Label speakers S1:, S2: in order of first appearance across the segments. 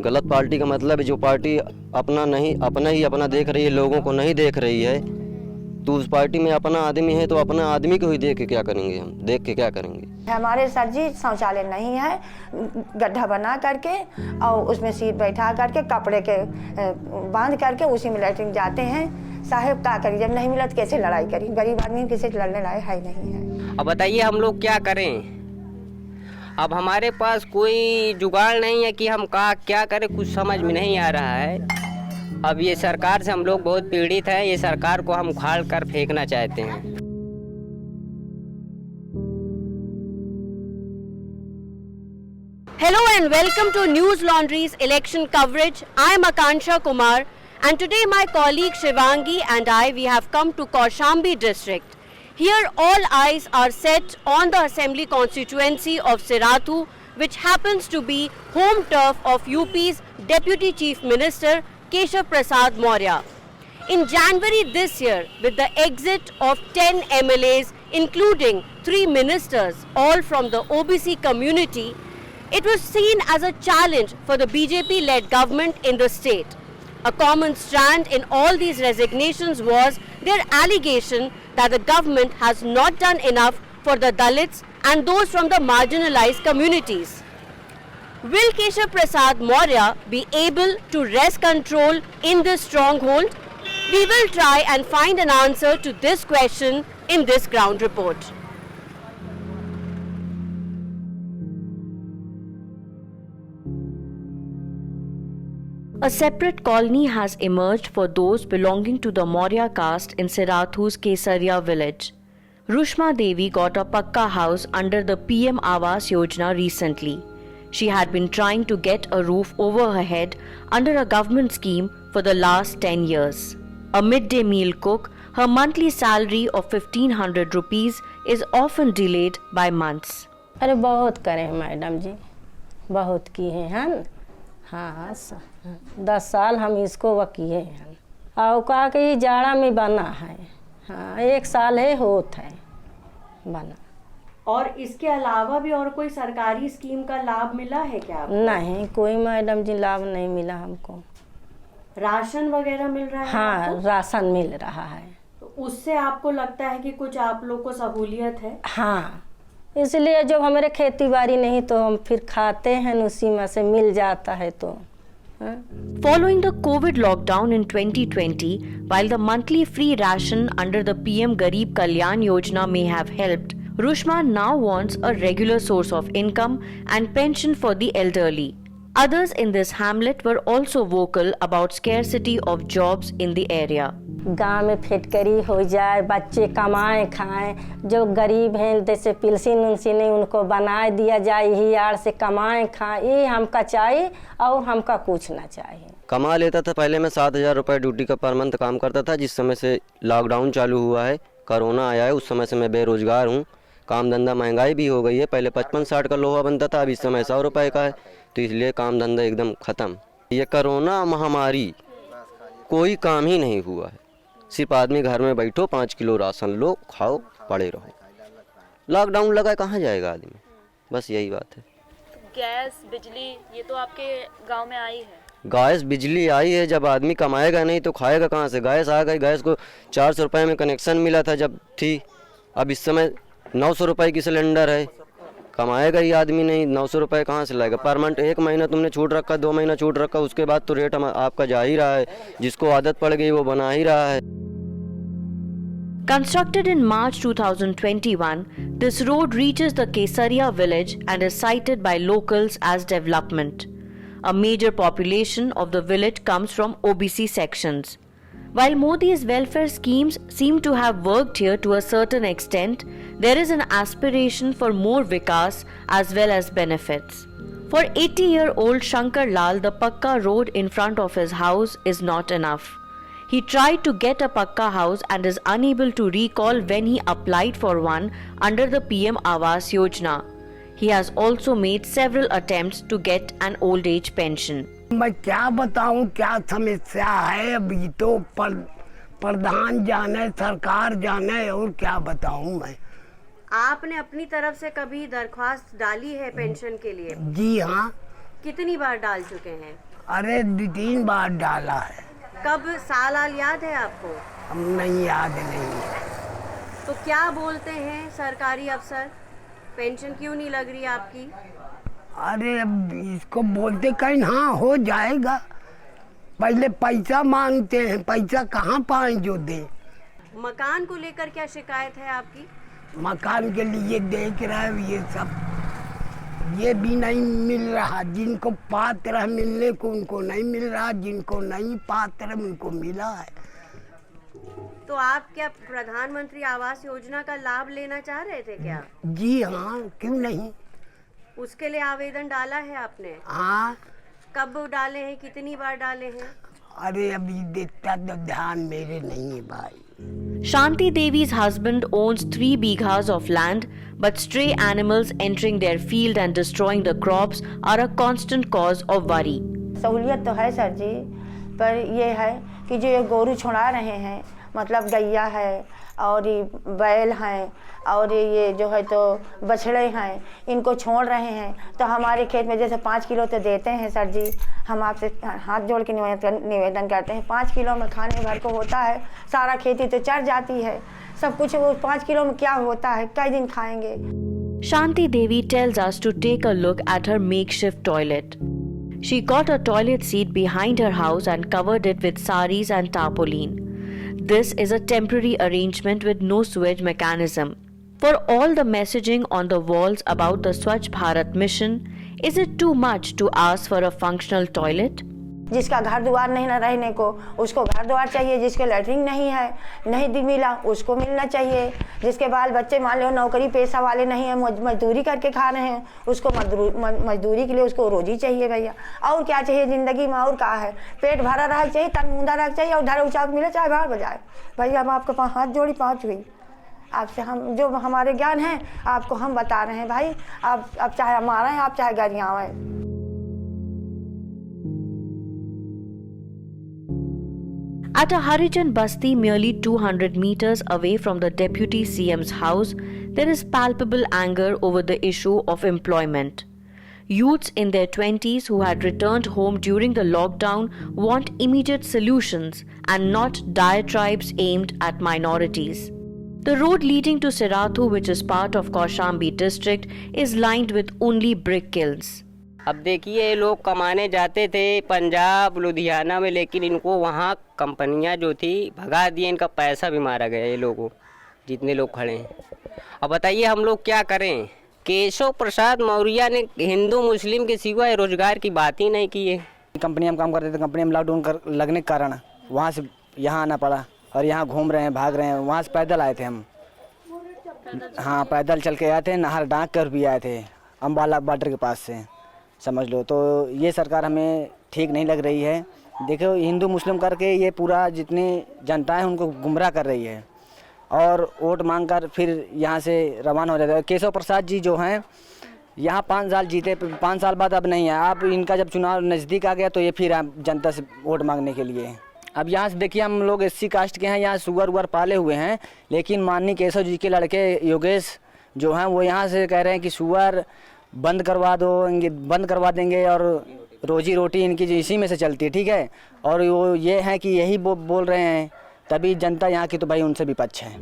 S1: गलत पार्टी का मतलब है जो पार्टी अपना देख रही है, लोगों को नहीं देख रही है, तो उस पार्टी में अपना आदमी है तो अपना आदमी को ही देख के क्या करेंगे, हम देख के क्या करेंगे।
S2: हमारे सर जी शौचालय नहीं है, गड्ढा बना करके और उसमें सीट बैठा करके कपड़े के बांध करके उसी में लैट्रिन जाते हैं। साहेब क्या करें, जब नहीं मिला तो कैसे लड़ाई करें, गरीब आदमी किसी से लड़ने लायक है नहीं है।
S3: अब बताइए हम लोग क्या करें। अब हमारे पास कोई जुगाड़ नहीं है कि हम क्या करें, कुछ समझ में नहीं आ रहा है। अब ये सरकार से हम लोग बहुत पीड़ित हैं, ये सरकार को हम उखाड़ कर फेंकना चाहते हैं।
S4: Hello and welcome to News Laundry's election coverage. I am Akansha Kumar and today my colleague Shivangi and we have come to Kaushambi district. Here all eyes are set on the assembly constituency of Sirathu, which happens to be home turf of UP's Deputy Chief Minister Keshav Prasad Maurya. In January this year, with the exit of 10 MLAs including 3 ministers, all from the OBC community, it was seen as a challenge for the BJP-led government in the state. A common strand in all these resignations was their allegation that the government has not done enough for the Dalits and those from the marginalized communities. Will Keshav Prasad Maurya be able to wrest control in this stronghold? We will try and find an answer to this question in this ground report. A separate colony has emerged for those belonging to the Maurya caste in Sirathu's Kesaria village. Rushma Devi got a pakka house under the PM Awas Yojana recently. She had been trying to get a roof over her head under a government scheme for the last 10 years. A midday meal cook, her monthly salary of 1500 rupees is often delayed by months.
S5: अरे बहुत करे madam जी, बहुत किए हैं। हाँ 10 साल हम इसको किए हैं और कहा कि जाड़ा में बना है। हाँ 1 साल है होता है बना।
S4: और इसके अलावा भी और कोई सरकारी स्कीम का लाभ मिला है क्या आपको?
S5: नहीं, कोई मैडम जी लाभ नहीं मिला हमको।
S4: राशन वगैरह मिल रहा है?
S5: हाँ राशन मिल रहा है।
S4: तो उससे आपको लगता है कि कुछ आप लोग को सहूलियत है?
S5: हाँ, इसलिए जब हमारे खेती बाड़ी नहीं तो हम फिर खाते हैं, उसी में से मिल जाता है तो।
S4: Following the COVID lockdown in 2020, while the monthly free ration under the PM Garib Kalyan Yojana may have helped, Rushma now wants a regular source of income and pension for the elderly. Others in this hamlet were also vocal about scarcity of jobs in the area.
S5: गांव में factory हो जाए, बच्चे कमाएं खाएं, जो गरीब हैं जैसे पिलसिन उनसिन उनको बना दिया जाए, ही यार से कमाएं खाएं, ये हमका चाहिए और हमका कुछ ना चाहिए।
S1: कमा लेता था पहले मैं 7,000 रुपये ड्यूटी का पर मंथ काम करता था। जिस समय से लॉकडाउन चालू हुआ है, कोरोना आया है, उस समय से मैं बेरोजगार हूँ। काम धंधा महंगाई भी हो गई है, पहले 55-60 का लोहा बनता था, अब इस समय 100 रुपये का है, तो इसलिए काम धंधा एकदम ख़त्म। ये कोरोना महामारी कोई काम ही नहीं हुआ है, सिर्फ आदमी घर में बैठो 5 किलो राशन लो, खाओ, पड़े रहो। लॉकडाउन लगा कहाँ जाएगा आदमी, बस यही बात है।
S6: गैस बिजली ये तो आपके गांव में आई है?
S1: गैस बिजली आई है, जब आदमी कमाएगा नहीं तो खाएगा कहाँ से। गैस आ गई, गैस को 400 रुपये में कनेक्शन मिला था जब थी, अब इस समय 900 रुपये की सिलेंडर है। कमाएगा ही आदमी नहीं, 900 रुपये कहाँ से लाएगा। पर मंथ 1 महीना तुमने छूट रखा, 2 महीना छूट रखा, उसके बाद तो रेट आपका जा ही रहा है। जिसको आदत पड़ गई वो बना ही रहा है।
S4: Constructed in March 2021, this road reaches the Kesaria village and is cited by locals as development. A major population of the village comes from OBC sections. While Modi's welfare schemes seem to have worked here to a certain extent, there is an aspiration for more vikas as well as benefits. For 80-year-old Shankar Lal, the Pakka road in front of his house is not enough. He tried to get a Pakka house and is unable to recall when he applied for one under the PM Awas Yojana. He has also made several attempts to get an old age pension.
S7: मैं क्या बताऊं क्या समस्या है, अभी तो प्रधान जाने, सरकार जाने, और क्या बताऊं मैं।
S4: आपने अपनी तरफ से कभी दरख्वास्त डाली है पेंशन के लिए?
S7: जी हाँ,
S4: कितनी बार डाल चुके हैं?
S7: अरे 2-3 बार डाला है।
S4: कब साल याद है आपको?
S7: अब नहीं याद नहीं है।
S4: तो क्या बोलते हैं सरकारी अफसर, पेंशन क्यों नहीं लग रही आपकी?
S7: अरे अब इसको बोलते कहीं हाँ हो जाएगा, पहले पैसा मांगते हैं, पैसा कहाँ पाएं जो दे।
S4: मकान को लेकर क्या शिकायत है आपकी?
S7: मकान के लिए देख रहे हैं ये सब, ये भी नहीं मिल रहा। जिनको पात्र है मिलने को उनको नहीं मिल रहा, जिनको नहीं पात्र है उनको मिला है।
S4: तो आप क्या प्रधानमंत्री आवास योजना का लाभ लेना चाह रहे थे क्या?
S7: जी हाँ, क्यों नहीं।
S4: उसके लिए आवेदन डाला है आपने?
S7: हाँ।
S4: कब डाले हैं, कितनी बार डाले हैं?
S7: अरे अभी देखता तो ध्यान मेरे नहीं है भाई।
S8: Shanti Devi's husband owns 3 bighas of land, but stray animals entering their field and destroying the crops are a constant cause of worry.
S2: सहूलियत तो है सर जी, पर ये है कि जो ये गोरू छुड़ा रहे हैं, मतलब गैया है और ये बैल हैं और ये जो है तो बछड़े हैं, इनको छोड़ रहे हैं। तो हमारे खेत में जैसे 5 किलो तो देते हैं सर जी, हम आपसे हाथ जोड़ के निवेदन करते हैं, 5 किलो में खाने भर को होता है, सारा खेती तो चढ़ जाती है, सब कुछ वो 5 किलो में क्या होता है, कई दिन खाएंगे।
S8: Shanti Devi tells us to take a look at her makeshift toilet. She got a toilet seat behind her house and covered it with saris and tarpaulin. This is a temporary arrangement with no sewage mechanism. For all the messaging on the walls about the Swachh Bharat mission, is it too much to ask for a functional toilet?
S2: जिसका घर द्वार नहीं ना रहने को, उसको घर द्वार चाहिए। जिसके लैट्रिन नहीं है, नहीं मिला, उसको मिलना चाहिए। जिसके बाल बच्चे मान लो नौकरी पेशा वाले नहीं है, मजदूरी करके खा रहे हैं, उसको मजदूरी के लिए उसको रोजी चाहिए भैया। और क्या चाहिए ज़िंदगी में, और क्या है? पेट भरा रह चाहिए, तन मुंदा रह चाहिए और धर उचाक मिले चाहे बाहर बजाए। भैया हम आपके पास हाथ जोड़ी पहुँच हुई आपसे, हम जो हमारे ज्ञान है आपको हम बता रहे हैं भाई। आप चाहे हमारा हैं, आप चाहे गरियाँ हैं।
S8: At a Harijan Basti merely 200 meters away from the Deputy CM's house, there is palpable anger over the issue of employment. Youths in their 20s who had returned home during the lockdown want immediate solutions and not diatribes aimed at minorities. The road leading to Sirathu, which is part of Kaushambi district, is lined with only brick kilns.
S3: अब देखिए ये लोग कमाने जाते थे पंजाब लुधियाना में, लेकिन इनको वहाँ कंपनियाँ जो थी भगा दिए, इनका पैसा भी मारा गया ये लोगों, जितने लोग खड़े हैं। अब बताइए हम लोग क्या करें? केशव प्रसाद मौर्य ने हिंदू मुस्लिम के सिवा रोजगार की बात ही नहीं की है।
S9: कंपनी हम काम करते थे, कंपनी में लॉकडाउन लगने के कारण वहाँ से यहाँ आना पड़ा और यहाँ घूम रहे हैं, भाग रहे हैं। वहाँ से पैदल आए थे हम, हाँ पैदल चल के आए थे, नहर डांक कर भी आए थे अम्बाला बॉर्डर के पास से, समझ लो। तो ये सरकार हमें ठीक नहीं लग रही है। देखो हिंदू मुस्लिम करके ये पूरा जितनी जनता है उनको गुमराह कर रही है और वोट मांग कर फिर यहाँ से रवाना हो जाता है। केशव प्रसाद जी जो हैं यहाँ 5 साल जीते, 5 साल बाद अब नहीं है। अब इनका जब चुनाव नज़दीक आ गया तो ये फिर जनता से वोट मांगने के लिए। अब यहाँ से देखिए हम लोग SC कास्ट के हैं, यहाँ सुअर उगर पाले हुए हैं, लेकिन माननीय केशव जी के लड़के योगेश जो हैं वो यहाँ से कह रहे हैं कि सुअर बंद करवा दो, बंद करवा देंगे और रोजी रोटी इनकी इसी में से चलती है, ठीक है। और वो ये है कि यही बोल रहे हैं, तभी जनता यहाँ की तो भाई उनसे विपक्ष है।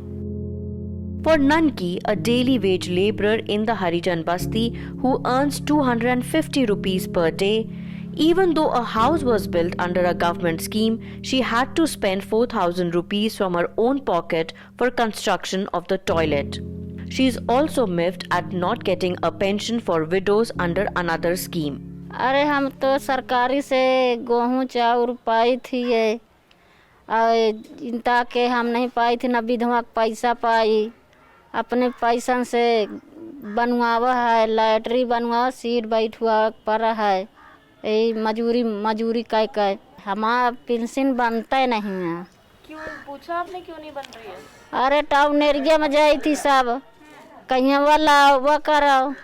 S8: For Nanki, a daily wage laborer in the Harijan Basti who earns 250 rupees per day, even though a house was built under a government scheme, she had to spend 4,000 rupees from her own pocket for construction of the toilet. She is also miffed at not getting a pension for widows under another scheme.
S5: अरे हम तो सरकारी से गेहूँ चाउर पाई थी ये, ताकि हम नहीं पाई थी, न विधवा का पैसा पाई। अपने पैसा से बनवावा है, लैटरी बनवा, सीट बैठवा पर है, यही मजूरी कह हमारा पेंशन बनता नहीं है।
S6: क्यों पूछा आपने, क्यों नहीं बन रही है?
S5: अरे टाउन एरिया में जाई थी सब, कहीं वाला वो करो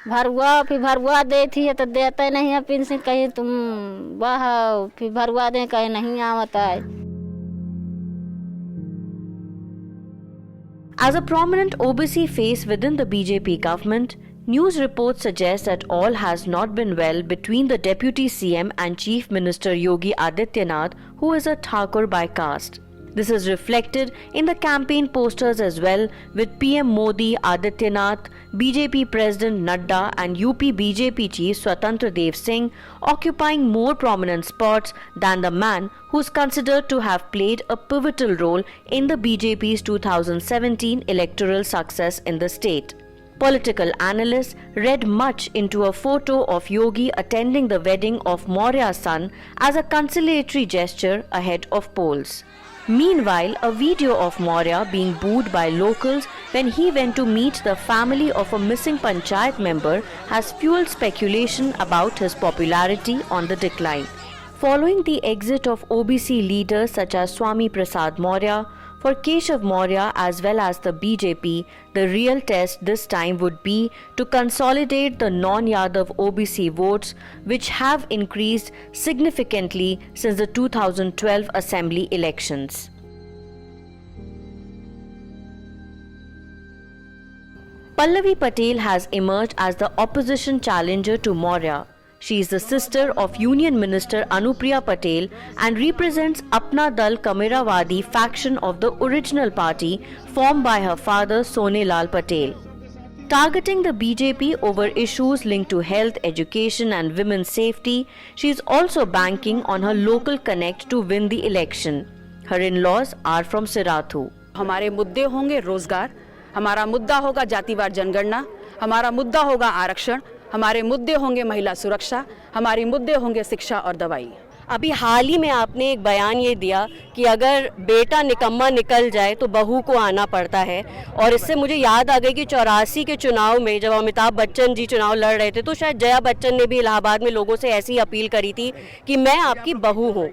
S5: भरवा, फिर भरवा दे थी तो देते नहीं है पेंशन, कहीं तुम वाह फिर भरवा दें, कहीं नहीं आवता है।
S8: As a prominent OBC face within the BJP government, News reports suggest that all has not been well between the Deputy CM and Chief Minister Yogi Adityanath, who is a Thakur by caste. This is reflected in the campaign posters as well, with PM Modi, Adityanath, BJP President Nadda and UP BJP Chief Swatantra Dev Singh occupying more prominent spots than the man who is considered to have played a pivotal role in the BJP's 2017 electoral success in the state. Political analysts read much into a photo of Yogi attending the wedding of Maurya's son as a conciliatory gesture ahead of polls. Meanwhile, a video of Maurya being booed by locals when he went to meet the family of a missing panchayat member has fueled speculation about his popularity on the decline. Following the exit of OBC leaders such as Swami Prasad Maurya, for Keshav Maurya as well as the BJP, the real test this time would be to consolidate the non-Yadav OBC votes, which have increased significantly since the 2012 assembly elections. Pallavi Patel has emerged as the opposition challenger to Maurya. She is the sister of Union Minister Anupriya Patel and represents Apna Dal Kamirawadi faction of the original party formed by her father Sonelal Patel. Targeting the BJP over issues linked to health, education and women's safety, she is also banking on her local connect to win the election. Her in-laws are from Sirathu.
S10: हमारे मुद्दे होंगे रोजगार, हमारा मुद्दा होगा जातिवार जनगणना, हमारा मुद्दा होगा आरक्षण, हमारे मुद्दे होंगे महिला सुरक्षा, हमारी मुद्दे होंगे शिक्षा और दवाई।
S4: अभी हाल ही में आपने एक बयान ये दिया कि अगर बेटा निकम्मा निकल जाए तो बहू को आना पड़ता है, और इससे मुझे याद आ गई कि 84 के चुनाव में जब अमिताभ बच्चन जी चुनाव लड़ रहे थे तो शायद जया बच्चन ने भी इलाहाबाद में लोगों से ऐसी अपील करी थी कि मैं आपकी बहू हूँ।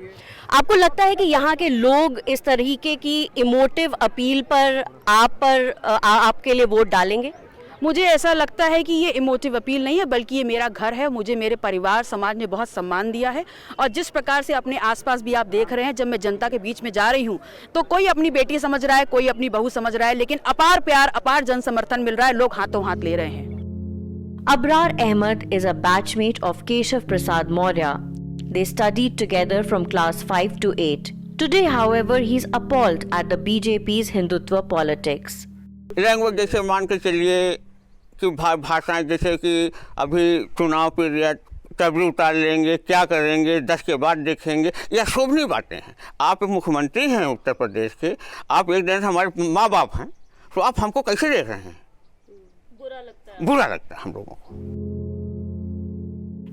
S4: आपको लगता है कि यहाँ के लोग इस तरीके की इमोटिव अपील पर आपके लिए वोट डालेंगे?
S10: मुझे ऐसा लगता है कि ये इमोटिव अपील नहीं है, बल्कि ये मेरा घर है। मुझे मेरे परिवार समाज ने बहुत सम्मान दिया है, और जिस प्रकार से अपने आसपास भी आप देख रहे हैं, जब मैं जनता के बीच में जा रही हूँ तो कोई अपनी बेटी समझ रहा है, कोई अपनी बहू समझ रहा है, लेकिन अपार प्यार, अपार जन समर्थन मिल रहा है। लोग हाथों हाथ ले रहे हैं।
S8: Abrar Ahmed is a batchmate of Keshav Prasad Maurya. They studied together from class 5 to 8. Today, however, he is appalled at the BJP's Hindutva politics.
S11: Language जैसे मान के चलिए कि भाषाएं जैसे कि अभी चुनाव पीरियड तभी उतार लेंगे, क्या करेंगे 10 के बाद देखेंगे, यह शोभनीय बातें हैं। आप मुख्यमंत्री हैं उत्तर प्रदेश के, आप एक दिन हमारे माँ बाप हैं, तो आप हमको कैसे देख रहे हैं? बुरा लगता है हम लोगों को।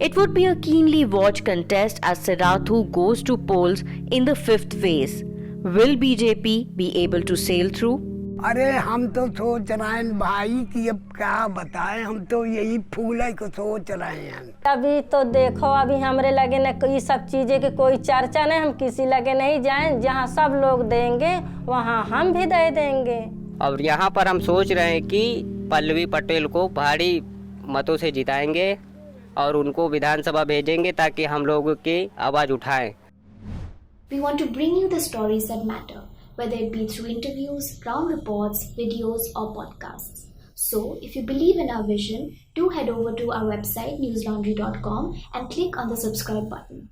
S8: It would be a keenly watched contest as Sirathu goes to polls in the 5th phase. Will BJP be able to sail through?
S7: अरे हम तो सोच रहे हैं भाई कि अब क्या बताएं, हम तो यही फूल है को सोच रहे हैं।
S5: अभी तो देखो, अभी हमरे लगे न ये सब चीजें की कोई चर्चा नहीं, हम किसी लगे नहीं जाएं, जहां सब लोग देंगे वहां हम भी दे देंगे।
S3: और यहाँ पर हम सोच रहे हैं कि पल्लवी पटेल को भारी मतों से जिताएंगे और उनको विधानसभा भेजेंगे ताकि हम लोगों की आवाज़ उठाएं।
S12: We want to bring you the stories that matter, whether it be through interviews, ground reports, videos or podcasts. So, if you believe in our vision, do head over to our website newslaundry.com and click on the subscribe button.